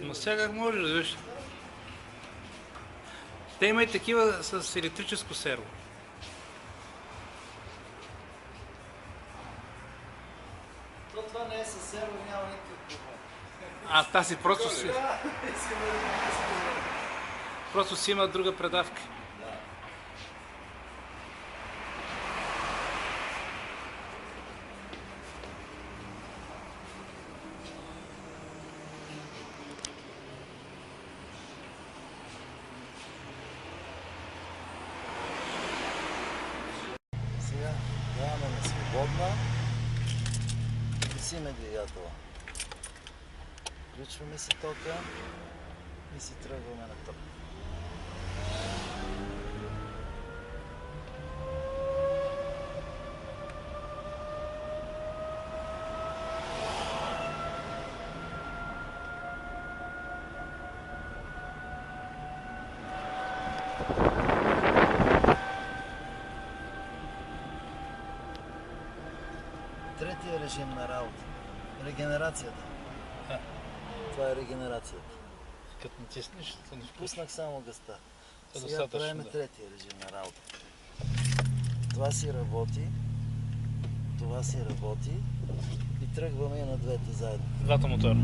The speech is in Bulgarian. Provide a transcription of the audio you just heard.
Ма сега как може да виж? Те има и такива с електрическо серво. Това не е със серво, няма никакъв проблем. Тази просто си има друга предавка. Сега даваме на свободна. Висиме двигателя. Включваме си тока и си тръгваме на ток. Третия режим на работа. Регенерацията. Това е регенерацията. Като натиснеш, се не включва. Пуснах само гъста. Сега Достатъчно, правим да. третия режим на работа. Това си работи, това си работи и тръгваме и на двете заедно. Двата мотора.